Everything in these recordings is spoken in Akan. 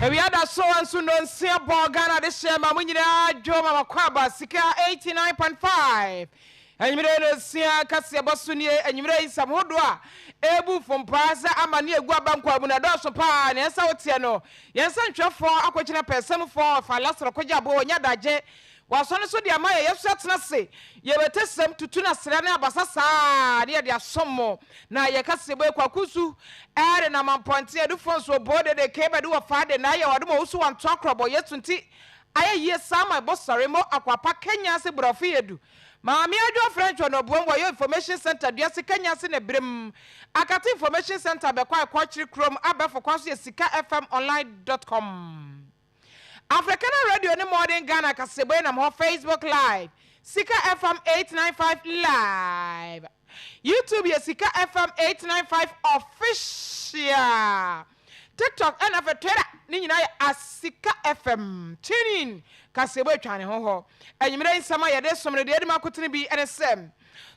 We had a so and so non Singapore Ghana this year, Mamunina, Joma Makwaba, Sikka 89.5. And you know, Sikka Kase3 and you know, some Hodwa, Ebu from Plaza, Amania Guabanqua, Munadoso Pan, and Sautiano. Yes, I'm sure for a question of person for last Rokojabo, Yadaje. Was on so dear Maya, yes, that's not say. You better send to Tuna Serena Basasa, near their summo. Now, you can say, Kwakusu, and a man pointed to France were boarded, they came and do a Friday night, or also on talk about yet 20. I hear some my boss, sorry, more aquapa Kenya, say, Brofiedu. Mammy, I do French on a Bombo Information Center, dear Kenya, in a brim. I got information center, but quite quality chrome, Abba for Quasi Sikka FM online.com. African Radio in the morning Ghana Kasebe na mo Facebook Live Sikka FM 895 Live YouTube ya Sikka FM 895 Official TikTok and Twitter ni nyina ya Sikka FM tune in Kasebe twane ho enyimire nsama ya de somre de makotene bi NSM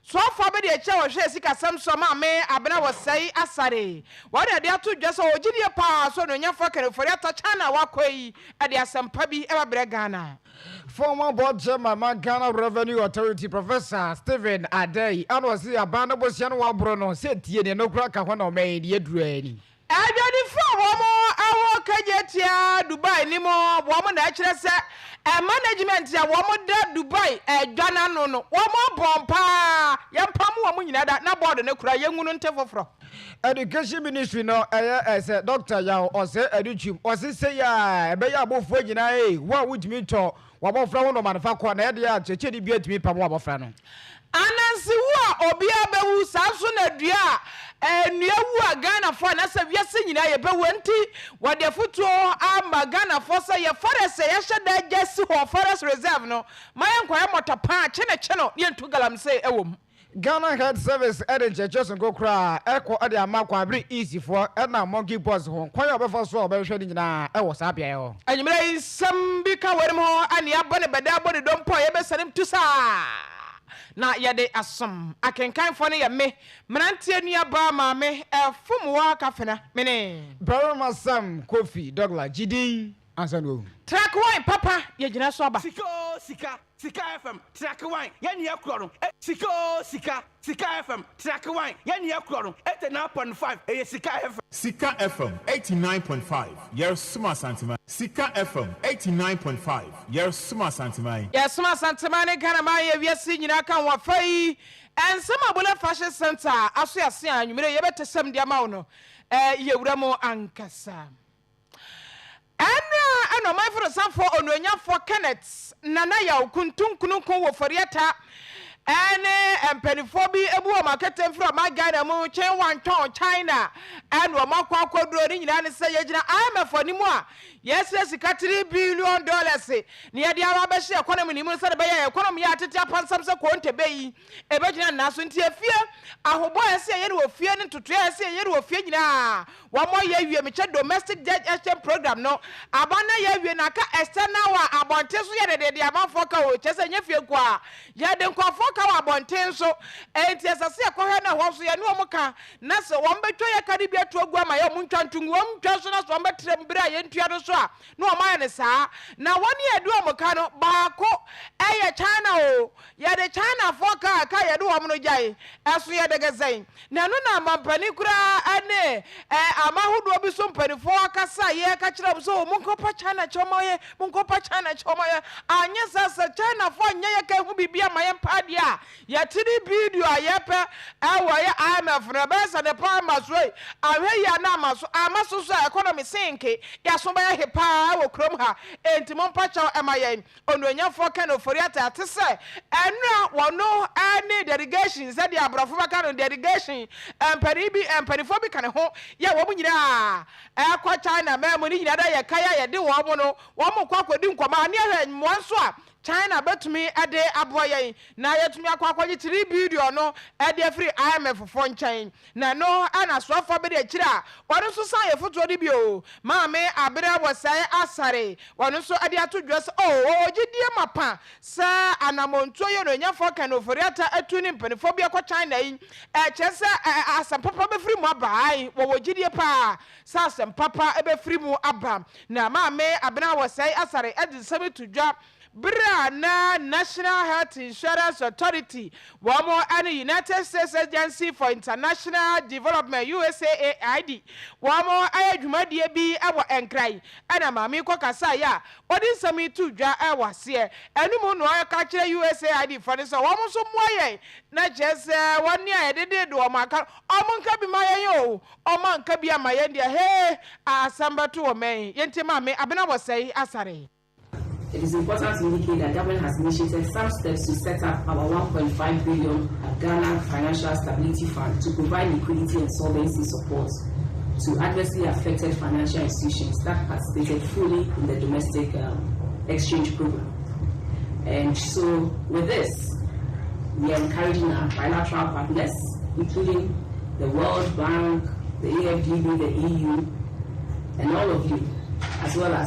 so far be de echa wo hwe Sikka Sam so ma me abena wo sei asare wo de ato dwa so ogidie pa so no nya fa kare fori ata chana wakoi e de asampa bi e ba bre Ghana. Former board chairman Ghana Revenue Authority Professor Stephen Adey and was the abandoned Bosian Wabrono said tie no crack when o me de adruani Ajani for womo awo kajetia Dubai ni mo womo na kire se management ya womo da Dubai dwana no womo bompa yampamu womo nyina da na board ne kura yenhunu ntefofro. Education Ministry no as a doctor ya o se educhim o se say ya be ya abofo nyina wa wujimi to wabofra wo no manfa kwa na ya cheche di bi atimi pam wabofra no anansi wo obi abewu saso na dua enuawu Ghana for na se wiase nyina ye bewu nti wode futuo ama Ghana for say ye forest ye hye da jesi ho forest reserve no mayen kwa motopa chene ne ntu galam say ewom Ghana Health Service Edge Jason go cry echo ade amakwa bre easy for na monkey boss ho kwan obefo so obehwe ni nyina e wo sa bia e ho anyimre sam bi ka werem ho ane abone beda abone dompo ye besanem tusa na yede asom akenkan fo ne ye me mrantie nua ba ma me fumwa kafena mene Barama Sam Kofi Dogla Gidin ansano track wine papa ye gina so aba Sikka FM track wine yani yakro Sikka FM track wine yani yakro 89.5 Sikka FM Sikka FM 89.5 yer suma santima Sikka FM 89.5 yer suma santima yes suma santima ne kana ma ye wiase nyina kan wa fai en sama bola fashion center aso ase anwumire ye betesem dia ma no ye wura mo ankasa ana my for sanfo onuanya for Kenneth nana ya kuntunkunun wo foriata ene empenifo bi ebu o marketing from my Ghana mu chen wan ton China and wo makwa akwaduro ni nyina ne se yegina IMF ni mu a yes Sikka $3 billion ne ye dia wa be hye economy ni mu se de be ye economy ya tete apansam se konte be yi e be gina na so ntie fie ahobo ese ye ne wo fie ne ntoto ese ye ne wo fie nyina wo mo ye wie me che domestic debt exchange program no abana ye wie na ka external wa abonte so ye de amanfo ka o che se nye fie kwa ye de nkofo ka wa abonte so enti asase akohwe na ho so ye ne o muka na se wo mbetwa ye ka de bi atu agua ma ye mu ntwantungu wo ntwa so na so mbetre mbira ye ntua do so a no o ma ye ne saa na woni edu o muka no baako eye China o ye de China fo ka ye do o mu no jai aso ye de gezen na no na mampani kura ane amahudo bi so mpanifo akasa ye ka kira so munkopa China chomoye munkopa China chomoye anya sasa China fo anya ye ka hu bibia maye mpade a ye tiri video ayepe ewo ye IMF na besa de pa masoi ahwe ya na amaso so economy sinke ya so ba he pa wo krom ha enti mompa cha emaye onuanya fo ka no foriata atese enra wono any delegation said ya brofo baka no delegation empanifo bi kan ho ye wo mu nyina ekwa China memu ni nyina da ye kaya ye de wo mu no wo mu kwa kwadi nkoma ne ahwe mo nso a China betumi ade aboyen na yetumi akwakwaje 3 billion no ade free IMF fo nchen na no ana sofo be de kira wonu so san ye foto de bio maame abere wosai asare wonu so ade atodwo se ogidie mapa sa anamonto ye no nyafo kanoforiata atuni mpanifo bia kwa China yi chese asampapa be free mu abai wo gidie pa sa asampapa e be free mu aba na maame abena wosai asare ade sebe tudwa Bra na National Health Insurance Authority, wamo and United States Agency for International Development USAID, wamo ayadwuma die bi awo enkrai, ana mami kwa kasa ya, odi sami tu dwa awase, enu mu no aka kire USAID for so wamo so moye na jese woni ayedede do maka, omo nka bi maye yo, omo nka bi amaye dia he asamba to o men, yente mami abena wosai asare. It is important to indicate that government has initiated some steps to set up our 1.5 billion Ghana Financial Stability Fund to provide liquidity and solvency support to adversely affected financial institutions that participated fully in the domestic exchange program. And so with this, we are encouraging our bilateral partners, including the World Bank, the AFDB, the EU, and all of you, as well as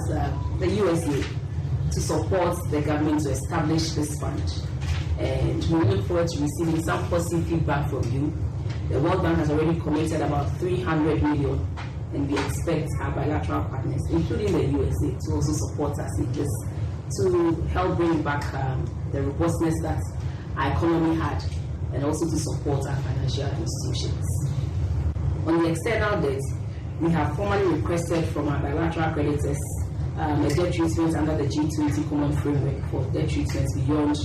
the USA, to support the government to establish this fund. And we look forward to receiving some positive feedback from you. The World Bank has already committed about 300 million, and we expect our bilateral partners, including the USA, to also support us in this, to help bring back the robustness that our economy had, and also to support our financial institutions. On the external debt, we have formally requested from our bilateral creditors a debt treatment under the G20 common framework for debt treatments beyond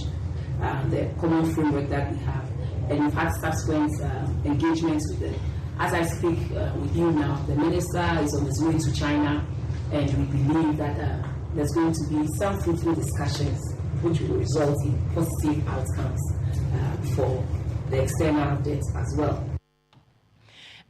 the common framework that we have. And we've had subsequent engagements with them. As I speak with you now, the minister is on his way to China, and we believe that there's going to be some fruitful discussions which will result in positive outcomes for the external debt as well.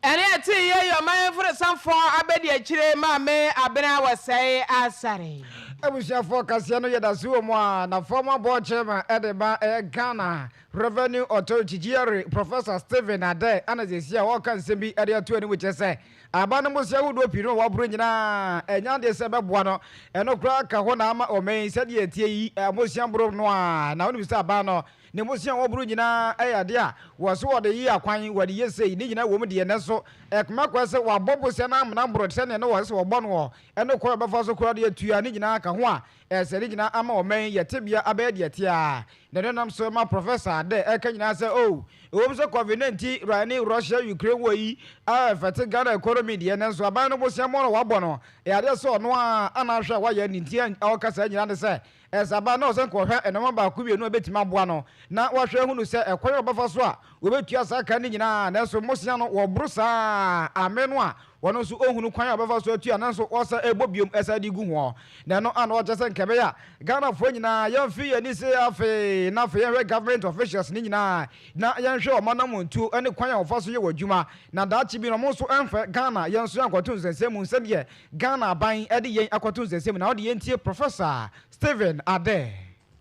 And I tell you, your man for some for Abedi Chile, Mame, Abena was say, Asari. I wish you for Cassiano Yadazuma, na former board chairman Edema Ghana Revenue Authority Jerry, Professor Stephen Ade, and as you see, what can be area 20, which I say. Abanamusia would open no bringina, and yan de Seba Buano, and no crack Kahonama or May said ye tea, Mosian Bro Noir, now we start Bano. Nemosia Obrugina, dia was what the year quine what ye say, Nina woman, the Neso, Ekmakwas, while Bobo Sanam, number of ten and no was or Bonwo, and no quarter of us crowded to Yanina Kahua, as a Regina Amo May, Yatibia Abedia Tia. The Renam Soma Professor, the Ekana say, oh, it was a convenient Rani, Russia, Ukraine, way, fatigue Ghana economy, the Neso, Abano was Yamon Wabono, Yada so no, Anasha, why you need our Cassan, say. As Abano and Quaha and Mamba Kubi no bit Mabuano. Now, what shall who say a quarter of Bafaswa? We will kiss a canina, Nelson Mosiano or Brusa, Amenoa. One also own who quite above us to announce also a bobium as I digumo. Now, no, and what just Cabea. Ghana Fuena, young fee and this enough government officials, Nina. Now, young show Manamun to any quite of us you were Juma. Now, that should be almost unfair Ghana, young Suan Quatuns and Semun said, yeah, Ghana buying Eddie Aquatuns and Semun, now the NTA Professor Stephen Ade.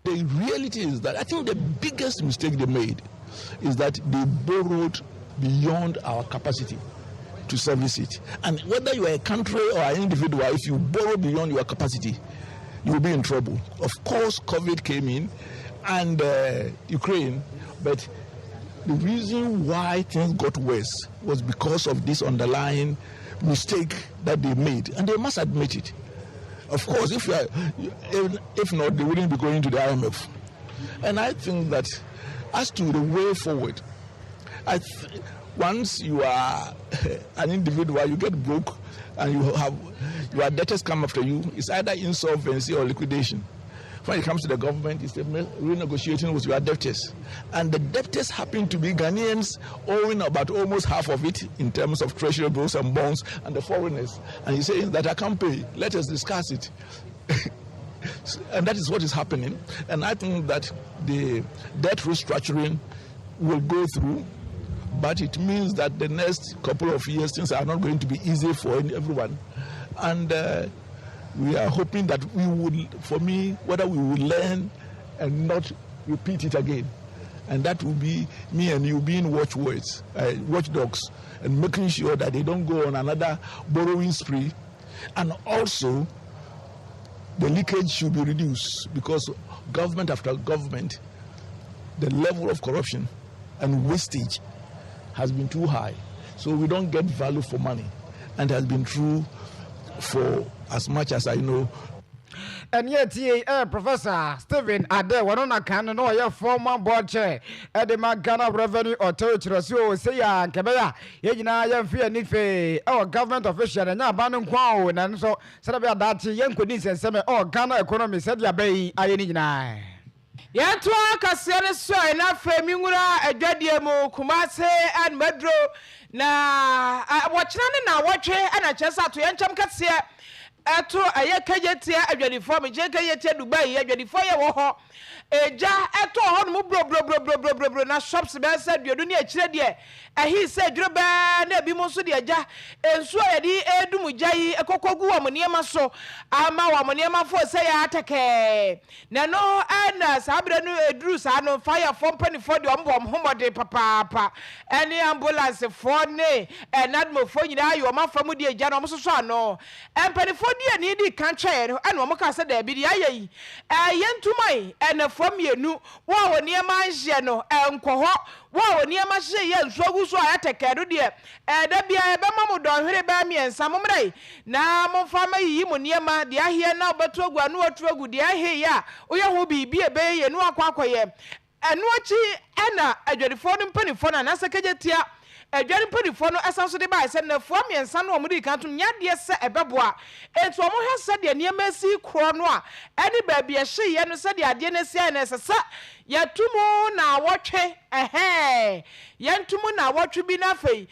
The reality is that I think the biggest mistake they made is that they borrowed beyond our capacity to service it. And whether you are a country or an individual, if you borrow beyond your capacity, you will be in trouble. Of course, COVID came in and Ukraine, but the reason why things got worse was because of this underlying mistake that they made, and they must admit it. Of course, if not, they wouldn't be going to the IMF. And I think that as to the way forward, once you are an individual, you get broke and your debtors come after you, it's either insolvency or liquidation. When it comes to the government, it's renegotiating with your debtors. And the debtors happen to be Ghanaians owing about almost half of it in terms of treasury bills and bonds, and the foreigners. And he's saying that I can't pay. Let us discuss it. And that is what is happening. And I think that the debt restructuring will go through, but it means that the next couple of years things are not going to be easy for everyone. And we are hoping that we would, for me, whether we will learn and not repeat it again. And that will be me and you being watchdogs, and making sure that they don't go on another borrowing spree. And also, the leakage should be reduced, because government after government, the level of corruption and wastage has been too high. So we don't get value for money. And it has been true for as much as I know. And yet, Professor Stephen Ade, one on a canon or your former board chair at the Ghana Revenue Authority, so say, Kabaya, Yena, fear Nife, our government official, and now Bannon Quao, and so Sabia Dati, young Kudis and Seme, or Ghana economy, said Yabe, I need nine. Yantua Kasiane so enough Mingura, a Jadiamo, Kumase, and Medro. Na watching na watch and a chance to Yancham Kasia. Eto ayekayetia adwadifo me jekayetia Dubai adwadifo ye wo ho eja eto ho no bro na shops be se duodu ne akire de ehi se dwurebe na bi mo so de eja ensu ayedi edum gai ekokogu wa moniema so ama wa moniema fo se ya atake na no ana sabre no eduru sa no fire for penifo de ombom homode papa any ambulance for ne enadmo fo nyina ayo mafamu de eja no mo so so ano empenifo die ni di kanche no ana mo ka se da bi de ayi yentumai enafo mienu wa woni e manhye no enkoho wa woni e mahye ye nsuagu so ayatekedo de da bia e be mamu donhwere ba miensa momrai na momfa mayi mu niema de ahie na obetu agu anu otu agu de ahie ya oye ho bibi e be ye no akwakoye enu achi ena adwadifo no mpanifo na nasekejetia adwari mpodifo no esanso de ba se na fuam yensa no omudi kan tum nyade se ebeboa entu omo hese de niema si kro no a eni ba bia hye ye no se de ade na sia na sesa yatumu na wotwe yentumu na wotwe bi na fei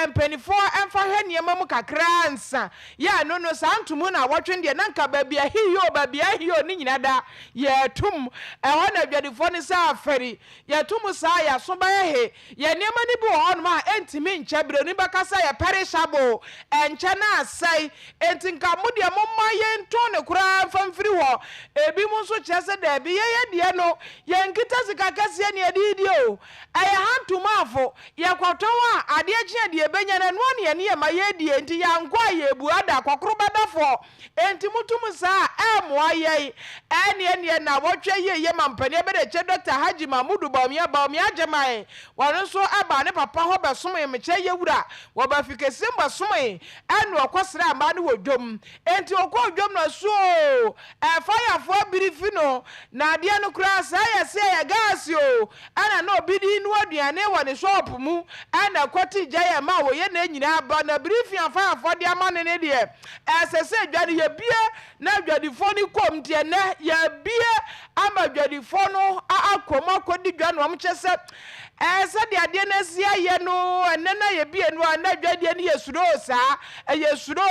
mpanifo emfa hwe niema mu kakra nsa ya no santumu na wotwe de na nka ba bia hiyo ni nyina da yetum eho na adwadifo ne sa aferi yetum sa ya so ba he ye niema ni bi ho no ma entimi nchebre ni bakasa ya perishable enche na asai entinka mudie momma ye nto ne kura famfiri ho ebi mu so chese da bi ye de no ye nkita Sikka Kase ne adidi o aya hantumafo ye kwaton a ade agye de benya na no ne ne ma ye die enti ya nkwa ye bu ada kokoro badafo enti mutum sa emoa ye ene na wotwe ye mampane be de che Dr. Haji Mahmudu Bawumia Jemai wano so aba ne papa ho besom me che ye wura wo ba fikese mbasom enu okosra ma ne wodwom enti okodwom na so fire for birifi no na ade no kura sa ya se ya gas yo ana no bidi nu aduane wo ne shop mu ana kwoti jaya ma wo ye na nyina ba na birifi fire for de amane ne de esese dwade ye bie na dwade fo ni kom tie na ye bie ama dwade fo no akoma kodi dwa no amchese ese de ade na sia ye no enena ye bie no na dwade ne yesuro sa yesuro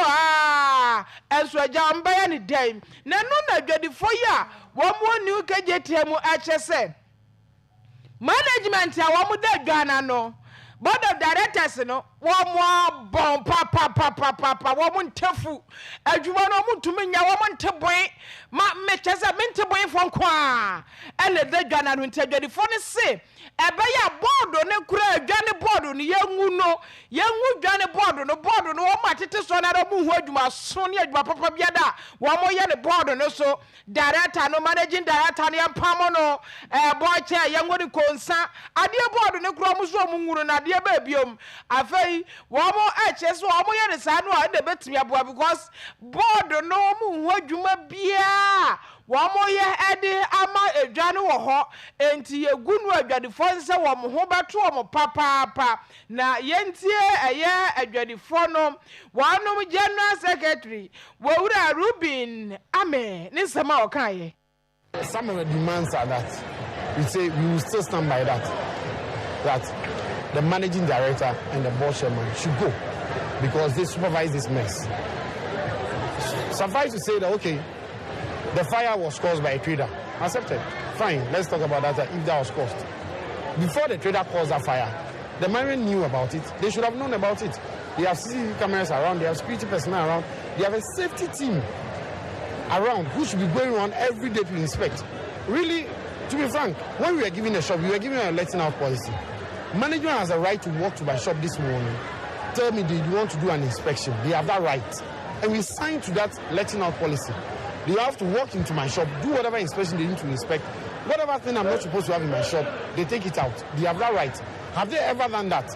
enso ajamba ya ni dem na no na dwade fo ya wo mo ni ukejetiamu achese management a wo mo da dwana no board of directors no wo mo bon papa wo mo ntefu adwuma no mo ntumi nya wo mo ntebon ma mechese mentebon fo kwa ele da dwana no ntedwade fo ne se ebe ya board ne kura adwane board no yengu dwane board no wo matete so na mu hu adwuma so ne adwuma papa biada wo mo ye ne board no so director no managing director ne ampamo no board chair yengu ni konsa ade board ne kura mo so mo nguru na ade ba biom afei wo mo chese wo mo ye ne sa no a de betimi aboa because board no mu hu adwuma bia wamo ye ede ama edwane wo ho enti yegunu adwadefo nse wo mo ho beto wo papa na yentie eye adwadefo no wanom general secretary wowura Rubin ame ne sama okaye. Some of the demands are that we say we will still stand by that the managing director and the board chairman should go because they supervise this mess. Suffice to say that okay, the fire was caused by a trader. Accepted. Fine. Let's talk about that if that was caused. Before the trader caused that fire, the management knew about it. They should have known about it. They have CCTV cameras around. They have security personnel around. They have a safety team around who should be going around every day to inspect. Really, To be frank, when we were giving a shop, we were giving a letting out policy. Management has a right to walk to my shop this morning, tell me they want to do an inspection. They have that right. And we signed to that letting out policy. They have to walk into my shop, do whatever inspection they need to inspect. Whatever thing I'm not supposed to have in my shop, they take it out. They have that right. Have they ever done that?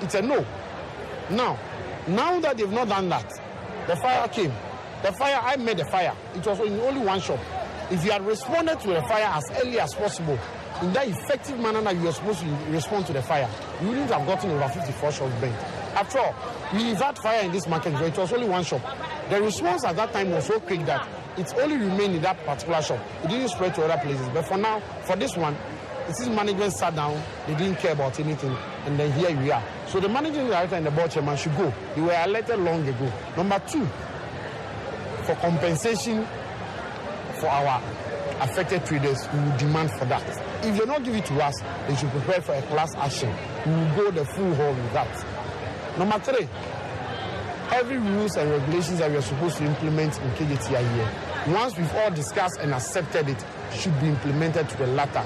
It's a no. Now that they've not done that, the fire came. The fire, I made the fire. It was in only one shop. If you had responded to the fire as early as possible, in that effective manner that you were supposed to respond to the fire, you wouldn't have gotten over 54 shops burnt. After all, we've had fire in this market, so it was only one shop. The response at that time was so quick that it only remained in that particular shop. It didn't spread to other places. But for now, for this one, since management sat down, they didn't care about anything, and then here we are. So the managing director and the board chairman should go. They were elected long ago. Number two, for compensation for our affected traders, we will demand for that. If they don't give it to us, they should prepare for a class action. We will go the full haul with that. Number three, every rules and regulations that we are supposed to implement in KJT are here. Once we've all discussed and accepted it, should be implemented to the latter.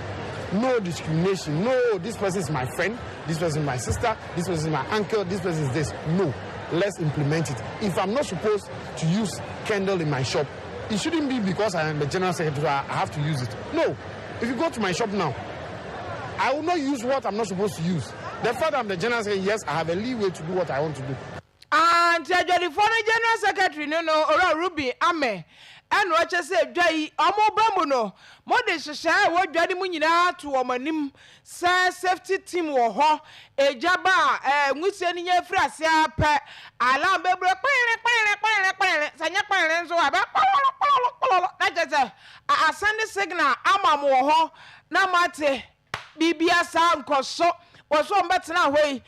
No discrimination. No, this person is my friend, this person is my sister, this person is my uncle, this person is this. No, let's implement it. If I'm not supposed to use candle in my shop, it shouldn't be because I am the general secretary, I have to use it. No, if you go to my shop now, I will not use what I'm not supposed to use. The fact I'm the general secretary, yes, I have a leeway to do what I want to do. And the former general secretary, no, Ruby, Ame. And what I said, Jay, Amo Bamuno, Modest Shire, what Daddy Munina to Omanim, Sir Safety Team or Ho, a Jabba, and sending your Frasia, Pet, Alarm Bebra, Sanya Parents, or about I send a signal, Amamo Ho, Namate, Bibia Sound, Cosso. Was one better now way.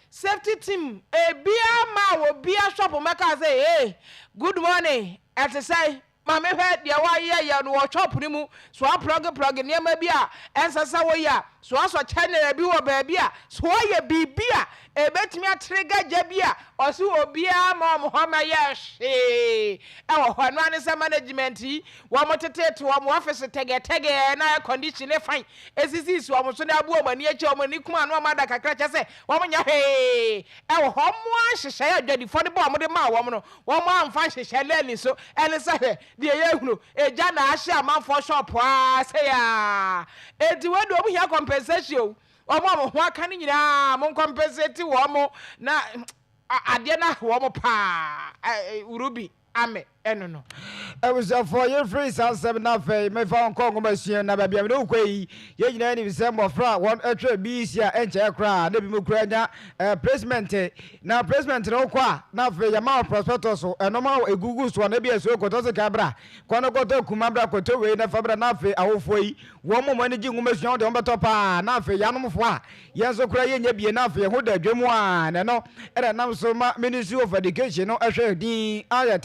Safety team, beer ma will be a shop of Maca say, hey, good morning. As I say, Mamma heard the away ya no chop rimu, so I plug near my beer, and Sasawaya, so I saw China a beer baby, so I be beer, a bet me a trigger jabia, or so beer, Mom, Homa yash. Our one is a management, one more to one officer take and I condition a fine. As it is, one was on a woman near German, Nikuman, one mother can crash. I say, woman, hey, our home was share daddy for the bomb of the ma woman, one man finds she shall learn so, and it's a dear Yahoo, a Jana Asha man for shop, say, and the word we have compensation. Oh, Mamma, what can you now? Compensate to Wamo. Now, I did not Wamo pa Ruby. Ame, no. I was a 4 year free sound 7 of a may found Congo machine, never be no way. Yen any December fra one extra beesia and cra, the Mukrana, placement. Now, placement no qua, now for your mouth prospectus, and no more a Google one, maybe a so cotosa cabra. Quando go to Kumabra Coto, and a Fabra Nafe, our way. One more managing woman on the Topa, Nafe, Yanum Fwa. Yes, so crying, ye be enough, who the dream one, and no, and announce Ministry of Education, no, actually, the other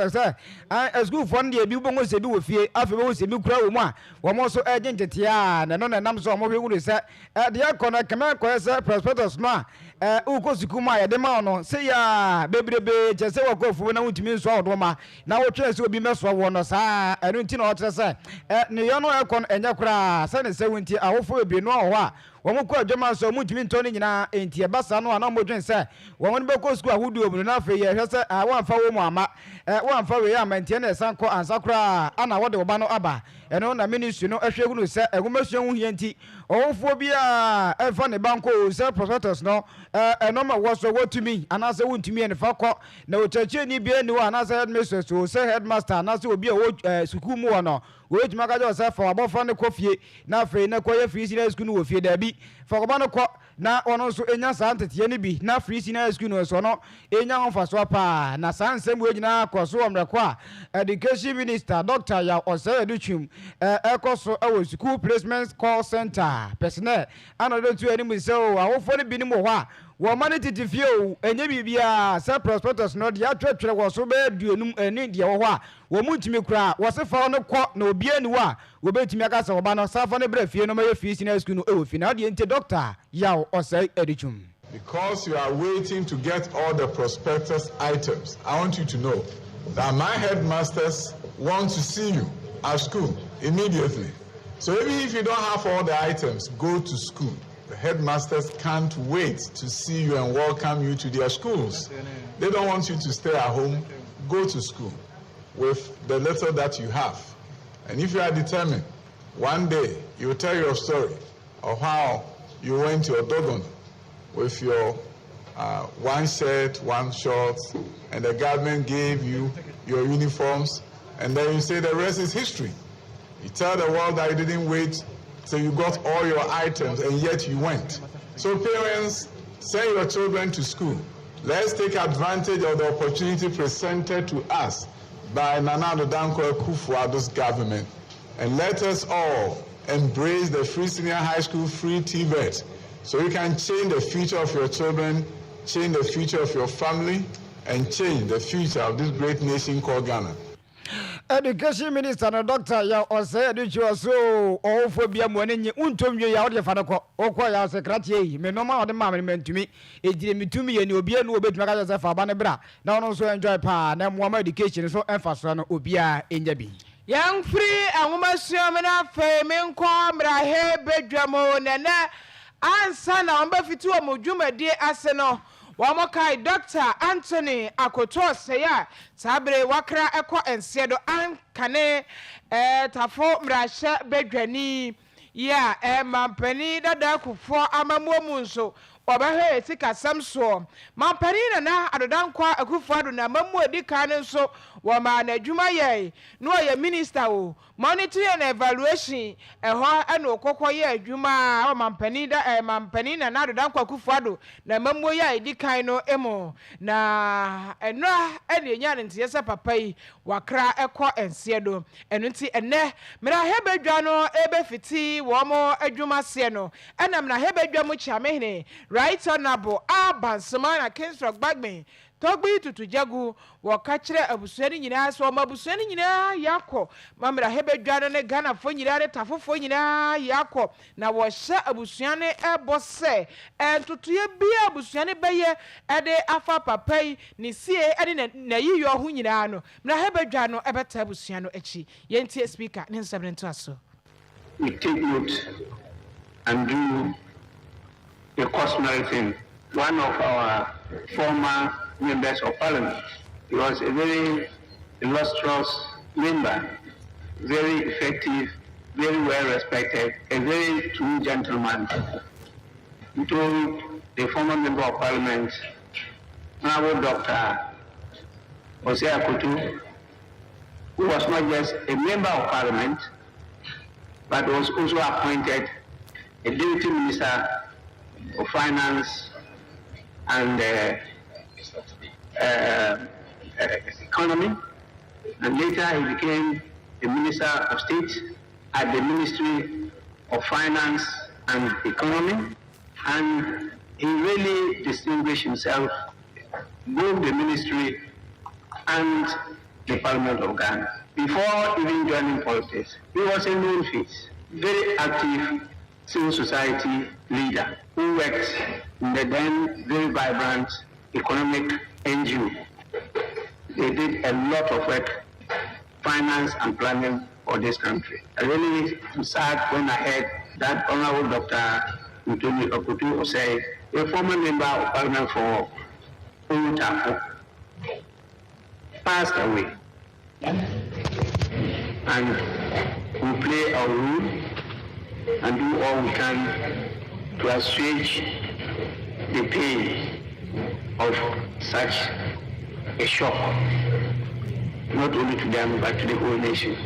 sir. I school fund the people was a do fear after was a new crowd one more so urgent and none and I'm so more would say at the corner command quest prospectus ma Ukosukuma the man say ya baby just say go for now to me so woma now chance will be mess for one or I don't know what to say Neono Econ and Yakra 70 I hope will be no wɔn kɔ adwuma so mu ntumi ntɔ ne nyinaa enti ɛbasa no ana mo dwen sɛ wɔn bɛ kɔ school ahodo omu na afei yɛ hwɛ sɛ wɔn amfa wɔ mu ama wɔn amfa wɔ yɛ ama ntia na ɛsan kɔ ansa koraa ana wɔde wɔba no aba ɛno na ministry no ɛhwɛ hu no sɛ ɛhomasua hu hia nti ɔwɔfoɔ bi a ɛfa ne banko sɛ prospectus no ɛno ma wɔ so wɔtumi anaasɛ wɔntumi ɛne fa kɔ na ɔkyerɛkyerɛni bi ani wɔ anaasɛ headmistress o sɛ headmaster anaasɛ obi a wɔ sukuu mu wɔ no wɔtumi aka gye sɛ fa wɔbɔfa no kɔ fie na afei na kɔyɛ free senior school no wɔ fie daabi fa wɔba no kɔ na ɔno nso enya saa nteteɛ no bi na free senior school no so no enya ho fa so paa na saa nsɛm wɔ nyinaa kɔ so ɔmrɛkɔ a education minister Dr. Ya Osei Aduchum ɛkɔ so ɛwɔ school placement call center personnel ana do tu anim sɛ o awofo no bi ne mo hɔ a wɔn ma ne tete fie o enye bibia sɛ prospectus no de atwetwere wɔ so bɛ duonum ani deɛ wɔ hɔ a wɔn mu ntumi kura wɔse fa no kɔ na obi ani wɔ a wɔbɛtumi aka sɛ wɔba no safa no brɛ fie no ma yɛ fie senior school no ɛwɔ fie na deɛ nti Dr. Ya Osei Aduchum. Because you are waiting to get all the prospectus items, I want you to know that my headmasters want to see you at school immediately. So even if you don't have all the items, go to school. The headmasters can't wait to see you and welcome you to their schools. They don't want you to stay at home. Go to school with the little that you have. And if you are determined, one day you'll tell your story of how you went to Odogon with your one shirt, one short, and the government gave you your uniforms, and then you say the rest is history. You tell the world that you didn't wait till you got all your items, and yet you went. So parents, send your children to school. Let's take advantage of the opportunity presented to us by Nana Addo Dankwa Akufo-Addo's government, and let us all embrace the free senior high school free TVET, so you can change the future of your children, change the future of your family, and change the future of this great nation called Ghana. Education Minister and Doctor ya ose educho so ofobia monenye untomwe ya ode fadako okwa ya secretary me no ma ode ma me mentumi ejire mitumi ye ni obia no obetuma ka Joseph abane bra na ono so enjoy pa na mo education so emphasize no obia enya bi Young free and woman na fe me nko mra he bedwamo nene ansa na omba fitu omodwuma die ase no Wamokai Dr. Anthony Akoto Seya Sabre Wakra Eko Ensiedo Ankane Tafo Mrasha Bedwani Ya Mampeni Dada Kufo Amamu Munso Obahe Sikka Kase3 Mampeni na Addo Dankwa Akufo-Addo na mamu edi kan so wama na adwuma ye no ye minister o monitor and evaluation eho ana okokọ ye adwuma o mampeni na Addo Dankwa Akufo-Addo na mamu ye edi kan no emo na eno ene nya ne ntiyesa papa yi wakra ekọ ensiedo eno nti ene mra hebedwa no ebefiti wo mo adwuma se no ena mra hebedwa mu chiamehne right honorable Abansomana Kingsrock Bagme Togbi tutu jagu wakachire abusuani nyina so mabusuani nyina yako mamra hebedwa ne Ghana fo nyina ne tafofo nyina yako na wo hye abusuane ebose entutuye bia abusuane beye ede afa papai ni sie ede na yiyo ho nyina no mra hebedwa no ebeta abusuano echi yenti speaker ne nsabren to aso. We take note and do a customary thing. One of our former members of parliament, he was a very illustrious member, very effective, very well respected, a very true gentleman. He told the former member of parliament, Honorable Dr. Akoto, who was not just a member of parliament, but was also appointed a deputy minister of finance and economy, and later he became the minister of state at the Ministry of Finance and Economy, and he really distinguished himself both the ministry and the Parliament of Ghana. Before even joining politics, he was a known face, very active civil society leader who worked in the then very vibrant economic NGO. They did a lot of work, finance and planning for this country. I really sad when I heard that Honorable Dr. Anthony Akoto say, a former member of Parliament for Otapo, passed away. And we play our role and do all we can to assuage the pain of such a shock, not only to them but to the whole nation.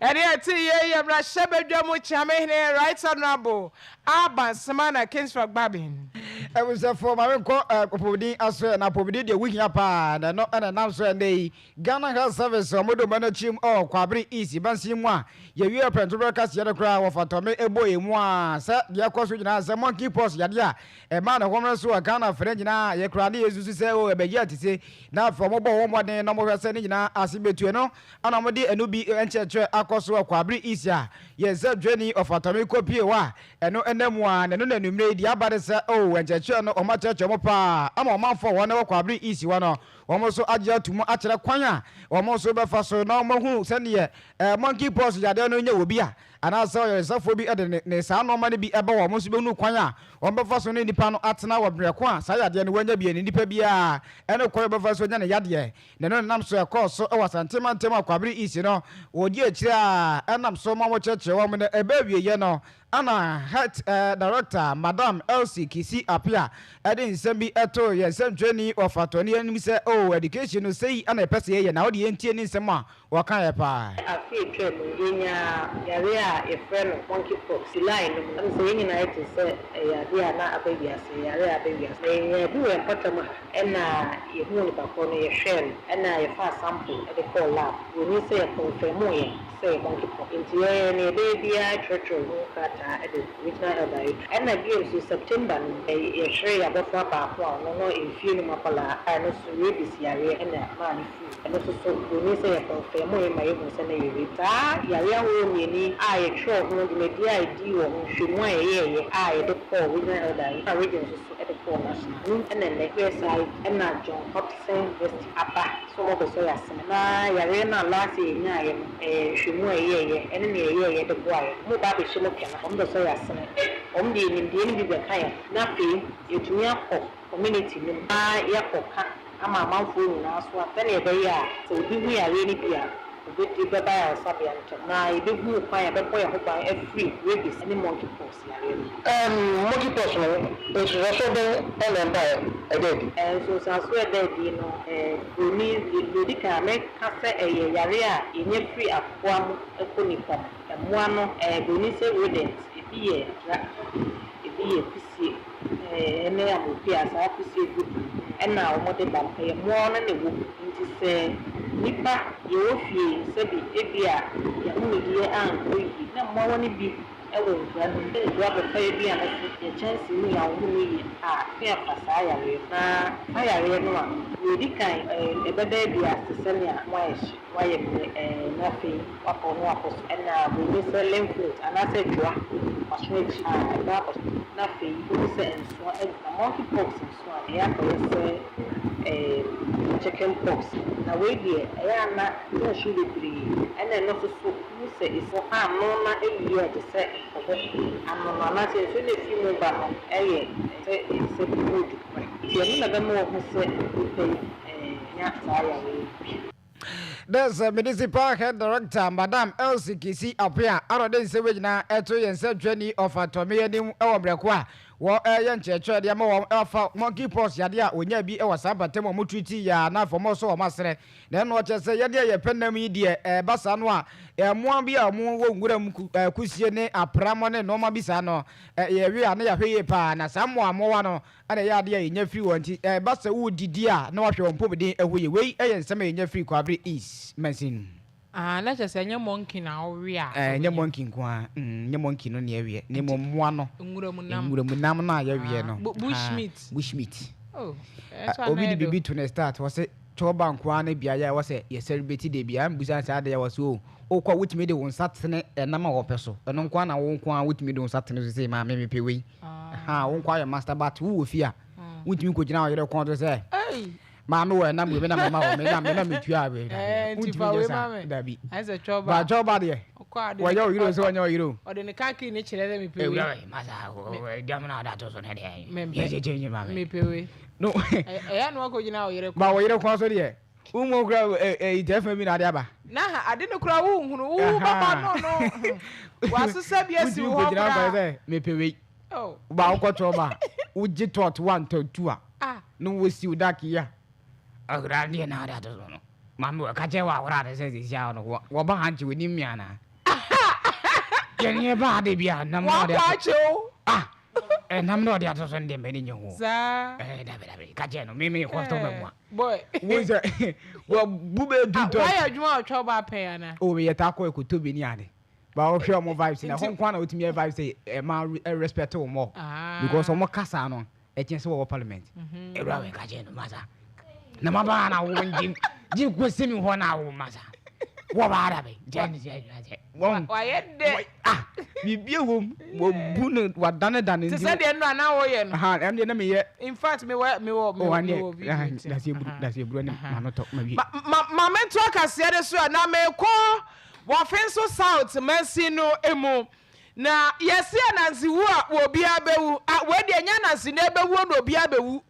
And yet, ye Rashabedwa Muchamehne, right honorable Abansomana Kingsrock Babin. I was a former Popodi as an Apobidi, the week up and not an announcement day. Ghana Health Service or Modo Manachim or Quabri Easy Bansimwa. You are Pentubercas Yadokra of Atome Ebo Moi, Sir, the course which has a monkey post Yadia, a man of woman so a Ghana Frenchina, Yakradi, as you say, oh, a beggar to say, now from mobile one day, no more sending as in Betueno, and Amadi and Ubi and Church Acoso Quabri Isia. Yes, a journey of Atomico Pia, and no and them one, and no name, the Abba oh, and Church or my church, I'm a man for 1 hour Quabri Easy one. wɔn nso agye atumu akyerɛ kwan a wɔn nso bɛfa so na wɔn ho sɛdeɛ monkey pox yadeɛ no nyɛ obi a anaasɛ ɔyɛresɛfoɔ bi de ne saa nɔɔma no bi ɛbɛ wɔn nso bɛnu kwan a wɔn bɛfa so ne nipa no atena wɔ mmerɛko a saa yadeɛ no wɔanya bi ne nipa biara ɛne kwan bɛfa so nya ne yadeɛ ne no nam so ɛkɔɔ so ɛwɔ asantema ntɛm akwabere isi no wɔdi akyire a ɛnam so ma wɔkyerɛkyerɛ wɔn no ɛbɛ awieyɛ no ana health director Madam Elsie Kase3 6Pm ɛde nsɛm bi ɛto yɛn nsɛmtwerɛni ɔfatɔni anim sɛ education no sɛyi ana ɛpɛ sɛ yɛyɛ na wode yɛntie ne nsɛm a wɔka yɛ paa afei twɛ mu yɛnya yare a yɛfrɛ no monkey pox line no ɛno sɛ yɛnyina yɛte sɛ yare a na aba wiase yare a aba wiase na yɛnya bi wɔ mpɔtam a ɛna yɛhuu nipa kɔ no yɛhwɛ no ɛna yɛfa sample ɛde kɔɔ lab wɔni sɛ yɛkɔmfɛmu yɛ sɛ monkey pox nti yɛyɛ ne yɛbɛyɛ biara twerɛtwerɛ mu krataa ɛde regional elder ɛna bio nso September no yɛhwere abɔfra baako a ɔno no mfie no mapala a ɛno so rabies yareɛ ɛna maa ne firi ɛno nso so wɔni sɛ yɛkɔmfɛmu yɛ ma yɛhu sɛ na yɛre saa yare ahodoɔ mmienu a yɛtwerɛ ho dwumadi a yɛdi wɔ ho nhwɛmu a yɛyɛɛyɛ a yɛde kɔɔ regional elder a region nso so ɛde kɔɔ national ɛna nnɛ PSI ɛna John Hopkins University aba so wɔbɛ so yɛ asɛm na yare no a last yɛnyaeɛ no nhwɛmu a yɛyɛɛyɛ ɛne ne yɛyɛɛyɛ de boaeɛ mo ba bɛhyɛ mu kɛna wɔn bɛ so yɛ asɛm wɔn de nimdeɛ no bi bɛka yɛ na afei yɛtumi akɔ community no mu na yɛakɔ ka ama amanfoɔ nyinaa so a sɛnea ɛbɛyɛ a sɛ obi hu yare no bi a obedi bɛba yɛ ɔsabea nkyɛn na yɛbɛhu kwan a yɛbɛbɔ yɛn ho ban afiri rabies ne monkey pox yare no. Monkey pox no nsusuaso bɛ ɛna mba ɛdɛ adi. Nsusuaso ɛdɛ adi no broni lodi kan mɛka sɛ ɛyɛ yare a yɛnyɛ firi akoa mu ɛkɔ nipa mu ɛmoa no broni sɛ rodent ebi yɛ dra ebi yɛ kusie ɛne amopi a saa kusie gu ɛna wɔde ba ɛyɛ mmoa no na ɛwɔ nti sɛ nipa yɛwɔ fie sɛbi ebi a yɛahomediɛ ankɔ yi na mmoawa no bi ɛwɔ nkura no nkura bɛfa bi a nso yɛkyɛnse mu yɛ ahomu no yie a ne afa saa yareɛ na saa yareɛ no a yɛdi kan ɛbɛda bi ase sɛnea wayɛ mmerɛ na afei wakɔ no wakɔ so ɛna bɛbi sɛ lymph node anaasɛ dwoa waso akyi a ɛbɛ akɔ so na afei bɛbi sɛ nsoa agu na monkey pox nso a ɛyɛ akɔyɛ sɛ chicken pox na wei deɛ ɛyɛ ana ne nso bebree ɛna ɛno nso so mu sɛ ɛfo ano na ɛyie a te sɛ nkɔbɔ ano no anaasɛ nso na ɛfi mu ba no ɛyɛ sɛ food nti ɛno na bɛma wɔ ho sɛ nipa yi nya saa yareɛ. There's a municipal head director, Madam Elsie Kase3 6Pm. I don't say we na eto yense journey of atomy enim ewo brekwa. Wo yen cheche de ma wo afa monkey pox yade a onya bi e wasa batem o mututi ya na for mo so o masere. Na no che se yade ye penam yi de basa no a mo bi a mo wo nguram kusie ne apramo ne no ma bisa no ye wi a na ya hweye pa na samo amowa no ana ya de ye nya free wonti basa wo didi a na wa hwe won pomden ehoye we yen nsem ye nya free kwabre is machine. Na just anya monkey na owi a nya monkey nko a nya monkey no na ewie ne momoa no nguramunam na ya wie no bushmeat obi di bibi to na start was say choba nko a na bia ya was say ye celebrate de bia mbusa sa de ya was o kwa wutimi de won satene na ma wo peso eno nko na wo nko a wutimi de won satene so say ma me pewe wo nko ya master bat wo fi a wutimi ko gina wo yere kon to say Mama we na me na mama wo me na me tua we. Ntifa we mama. Dabi. I say choba. Ba choba de. Wo yo hero so onyo hero. O de ne kaki ni kire de me pe we. Masa we dia na da to so na de. Ye je je mama. Me pe we. No. Ya no ko gina wo yere ko. Ba wo yere ko so de. Umo kura itefa mi na de aba. Na ade ne kura wo hunu wo baba no. Wa so sabi asi wo kura. Me pe we. Oh. Ba wo ko choba. Wo ji tot 1 to 2 a. Ah. No wo si udaki ya. Agrandi na da to no. Mami wa kaje wa ora de se sia no. Wo ba hanchi we ni miana. Yenye ba de bia na mo de. Nam no de to so ndem be ni nyo. Za. Da kaje no me ko to be mo. Boy. Wo se wo bube du to. Why adwuma o choba pe na? O me yeta ko ko to be ni ade. Ba o hwe mo vibes na hon kwa na otimi vibes say e ma respect o mo. Because o mo kasa no e chen se wo parliament. E ra we kaje no maza. Na maba na wo njim ji kwesi mi ho na wo masa Wo ba ara be. Won. Why de? Bibie wom. Wo bu no wadane dane. Ti say de no ana wo ye no. Ha, em de na me ye. In fact me wo. That's a bro na no talk maybe. Ma mento akase de so na me ko wo fenso south mansi no emu. Na yesi anansi wu a wo bia bewu. We de nya nansi na bewu no bia bewu.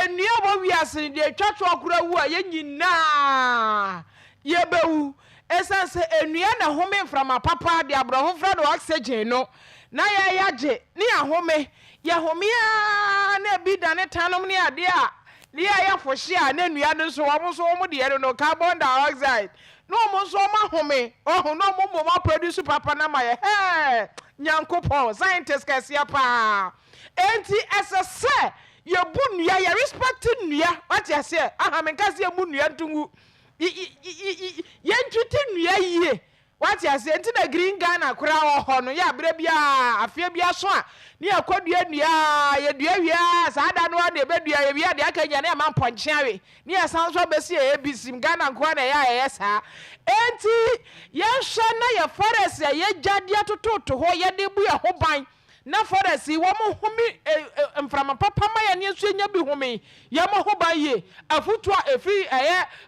Enua bo wiase de twatwo akura wu a ye nyina. Ye bewu. Esanse enua na home from a papa de abroho fra no oxygen no. Na ye yaje ni ahome. Ye home ya na bi dane tanom ni ade a. Ni ya fohye a na enua no so wo so wo de no carbon dioxide. No mo so ma home. Oh no mo produce papa na ma ye. Hey! Nyankopon scientist kasia pa. Enti SSC ye bu nua ye respect nua. What you say? Aha me kasi ye bu nua ntungu. Ye ntwiti nua yie. What you say? Enti na green Ghana kura ho no ya bre bia afia bia so a ni akodua nua ye dua wia sa da no de bedua ye bia de akanya na ma ponche awe. Ni asanso besi ye bisim Ghana ko na ya ye sa. Enti ye hwe na ye forest ye jade atototo ho ye de bu ye ho ban. Na forest wo mo humi mframa papa ma ya ne so nya bi humi ye mo ho ban ye afutu a efi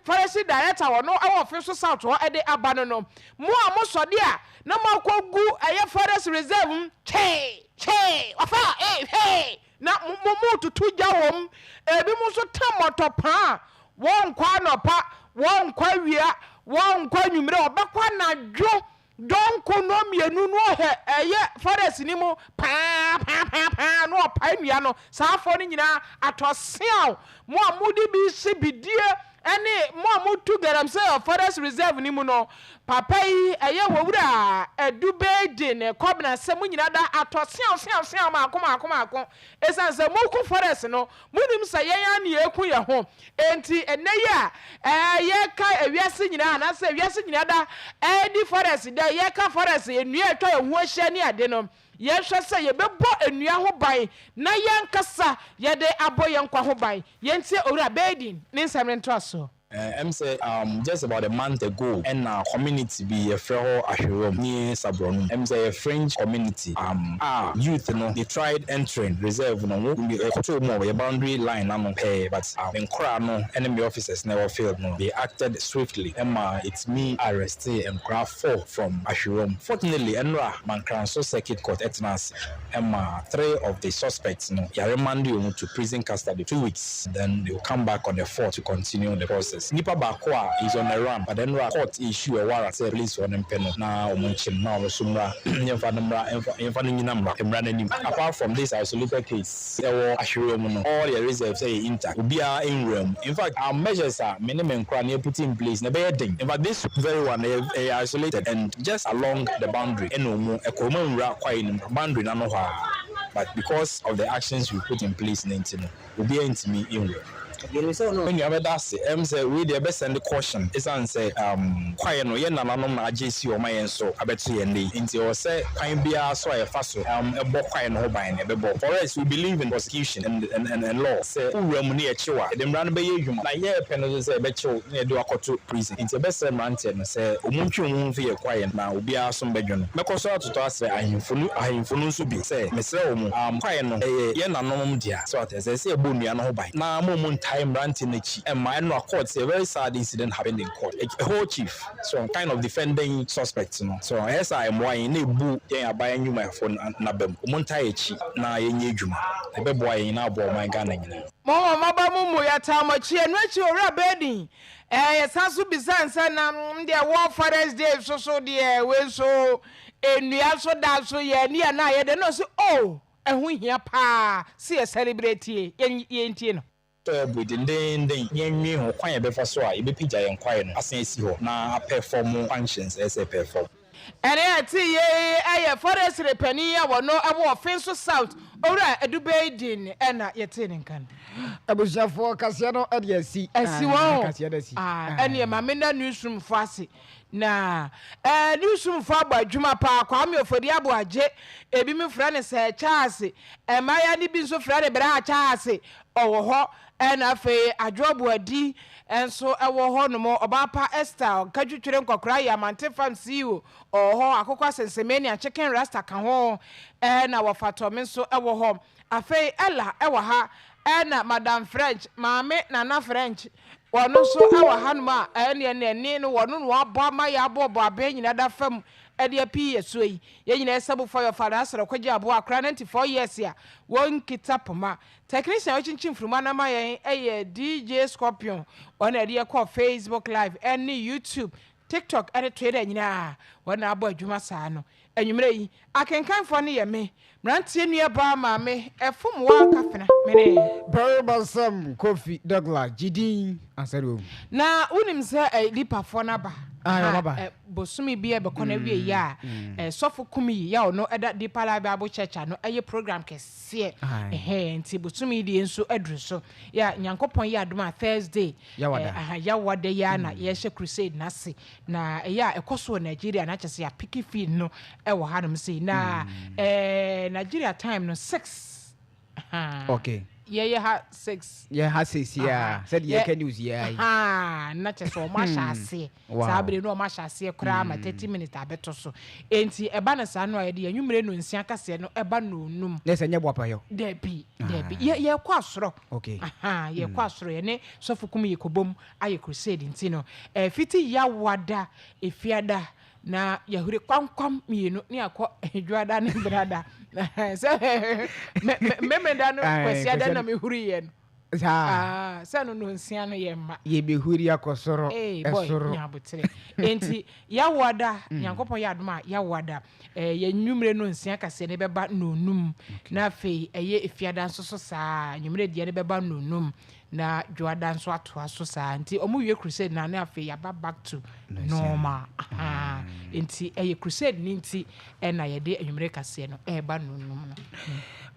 forest director wo no awo fi so south ho e de aba no mo a mo so de a na mo kogu forest reserve che ofa hey na mo tutu ja wom ebi mo so tamoto pa won kwa no pa won kwa wia won kwa nwumre obekwa na dwo don ko no mienu no he forest ni mo pa no pa nua no sa afo ni nyina atosiaw mo amudi bi se bidie ene mo amutu garam se forest reserve ni mu no papa yi wowura edube de ne kobna se mo nyina da atosiaw ma akoma esan se mo ku forest no munim se yen ne eku ye ho enti ene ya ye ka ewiase nyina na se ewiase nyina da di forest da ye ka forest enua etwa ye ho ahia ni ade no ye hwe se ye bebo enua ho ban na ye nkasa ye de abo ye nkwa ho ban ye ntie owura bedin ne nsamrento aso. Say just about a month ago, and community be a frail ashram near Sabron. Say a French community. Youth, they tried entering reserve. No, a boundary line. I'm pay, but in Krano, enemy officers never failed. No, they acted swiftly. It's me arrested and craft 4 from ashram. Fortunately, Enra Mancranso Circuit Court etnas. 3 of the suspects. No, they remand you to prison custody 2 weeks. Then they will come back on the 4th to continue the process. Nipa Bakwa is on the run, but then court issue a warrant say police on them penal. Now munchim now sumra apart from this isolated case, there were all the reserves say intact. We are in realm. In fact, our measures are minimum crane put in place. In fact, this very one they isolated and just along the boundary. A common boundary but because of the actions we put in place in we'll be into me in realm. When you have that, say we the best and the caution. It's say quiet no yen na JC or my and so I bet you into or say kind be so a fast a book quiet no by a for us we believe in prosecution and law. Say who near Chiwa, them run by you like yeah penalty say bet you near do a to prison. It's the best ranted and say Umunchu be quiet now will be some bedroom. Because to us I influence to be say Mr. Quiet no yen na no dear so as I say Bunya no by now moment time ranting and my court say a very sad incident happened in court. A whole chief, so I'm kind of defending suspects, So as I am why in a boo, I buy you my phone and nabem. Montaichi na ye juma. A baby boy in our boy my gun. Mama Mabamu ya tamachi and which you are bedding. Sasu Bisan Sanam, their war forest day, so dear, well so, and we also dance so ye near night, and also, oh, and we hear pa, see a celebrity, yen. Within the yen quiet before so I be pija and quiet as I see now perform functions as a perform. And I see a forest repenia or no our offensive south ora edube din ena yete ne nkan abushafo kaseɛ no ade asi wo kaseɛ da si ene ma me na newsroom fo ase na newsroom fo agba adwuma pa kwa me ofodi abo agye ebi me fra ne se Charles maya ni bi nso fra ne bra Charles owo ho ena fe adwobo adi enso ewo ho no mo obapa Esther kadwetwere nkokora ya mante fam CEO oho akokwa sensemania chicken rasta ka ho na wofato me nso ewo ho afe ella ewo ha ena Madam French maame Nana French wono so ewo ha no ma ene no wono no abo ma ya abo abe nyina da fam ede api yeso yi ye nyina esabu for your father asoro kwaji abo akra 94 years ya won kitapoma technician ochinchim fruma na ma yen eye DJ Scorpion on ede call Facebook live any YouTube TikTok ede trader nyina wona abo adwuma saa no enwumre yi akenkanfo ne ye me mrantie nua ba ma me efum wa kafena mene Barabasam Kofi Douglas Jidin ansero na unim se lipafo na ba bosumi bia be kona wie ya sofo kumi ya no eda deeper bible church no eye program kese nti bosumi die nso adru so ya nyankopon ya adoma Thursday ya wada ya na ye she crusade na se na ya ekoso Nigeria na chese ya picky field no e wo hanum se na Nigeria time no 6 okay yeah ha 6 ha 6 yeah said yeah can use yeah na chese o ma shase sabre no o ma shase kra ma 30 minutes abeto so enti eba na sa no ayede anwumre no nsia kase no eba no num na se nye boapa yo debi ye kwa asoro okay ye kwa asoro ye ne sofukum ye kobom aye crusade enti no fiti ya wada efiada na yahure kwamkwam mienu ni akọ edwada ne brada se memeda no kwasiada na mehuri ye no se no nsia no ye ma ye behuri akosoro esoro nyabotere enti ya wada nyankopon ya adoma ya wada ye nwumre no nsia kase ne beba nonum na fe eye efiada nso so saa nwumre de ne beba nonum na dwada nso ato aso saa nti omuwie crusade na na afi ya back to normal nti eye crusade ni nti na ye de enwumre kase no eba nonum no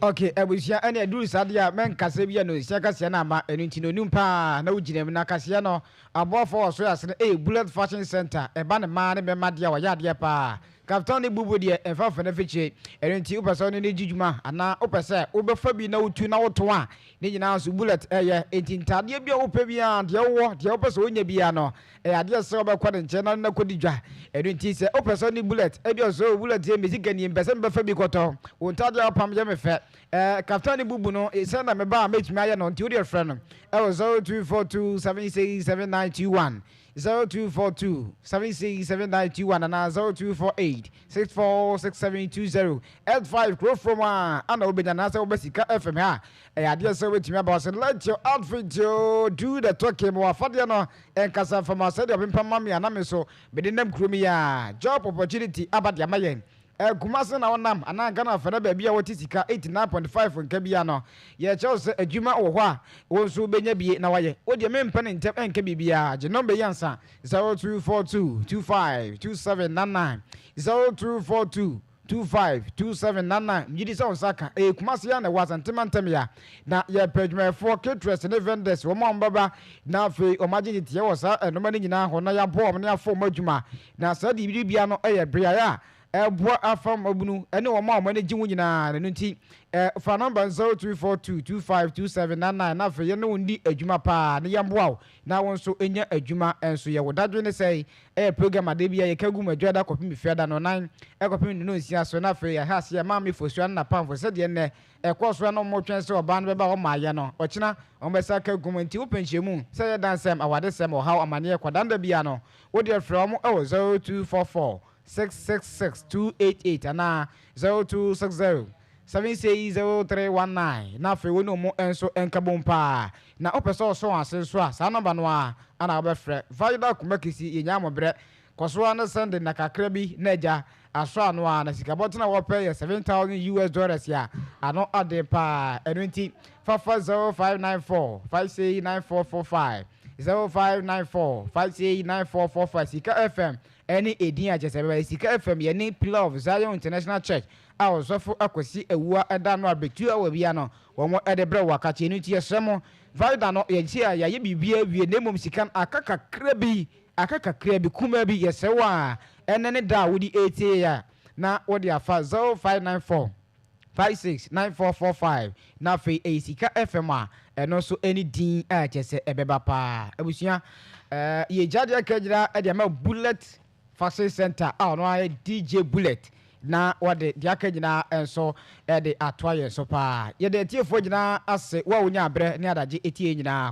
okay abusia ene aduru sade a men kase bia no sia kase na ama enu nti nonum pa na wuginem na kase no abofo so yase no bullet fashion center eba ne ma ne be ma de a ya de pa Captain ni bubu de enfa fa na fiche enti upese no ne jijuma ana upese ubefa bi na utu na woto a ne nyina so bullet enti ntade bia upe bia de wo de upese onya bia no ade se obekwa de nche na kodi dwa enti se upese ni bullet bia so bullet e mesika ni mbese mbefa bi koto wontade apam je mefe Captain ni bubu no se na meba metumi aye no nti wo de frɛ no 0242767921 0242767921 and 0248646720 L5 grow from ana obenya na say obesika FM ha ade say wetimi about let your outfit do the talking more afade no enkasa from say the pampa me ana me so be dem kromi ya job opportunity abade amayen kumase na wonam ana Ghana fana ba bia woti sika 89.5 nka bia no ye chew se adwuma wo ho a wonso benya bie na waye wo de mempa ne ntem enka bibia je number yansa 0242252799 0242252799 nyidi se onsaka kumase ya na wasantema ntem ya na ye pedwemefo caterers ne vendors wo mo mbaba na fe omagye tie wo sa enoma ne nyina ho na ya bo ne afo madwuma na sa di bibia no bria ya eboa afam abunu ene wo ma ne giwu nyina ne nti fa number 0242252799 na fe ye ne wondi adwuma pa ne yamboa na won so enya adwuma enso ye wodadwe ne sei program ade bia ye kagu madwada kopi mi fiada no nan kopi no nsia so na fe ya ha se ma me fosua na pamfo se de ne ekoso no mo twen se oba no beba o ma ye no okina o besa kagu nti wo penhyemu se ye dansem awade sem o how amane kwadanda bia no wo de from 0244 666-288 and 0260-760-319 na fe woni mo enso enkabompa na opeso so asenso a sa number no a ana obefre vaida kumakisi yenya mobre koso na send na kakra bi na ja aso ano a na sika botna wo pay $7,000 ya ano ade pa enti 550-594-59445 0594-59445 Sikka FM any edin ajese Sikka FM ye ni Pillar of Zion International Church a osofo akwasi ewua eda no abetu awa bia no wo ede bre wakache no tie sremo vaida no ye ji a ye bibia wie nemom sika akakakra bi kuma bi yesewa ene ne da wodi 80 ya na wodi afa 0594 569445 na fe Sikka FM a eno so eni din a chese ebeba pa abusua ye jade akajira e de ma bullet fashion center a no ay DJ bullet na wode de akajina enso e de atoye so pa ye de tiefo gina ase wa wonya abre ne adaje etie nyina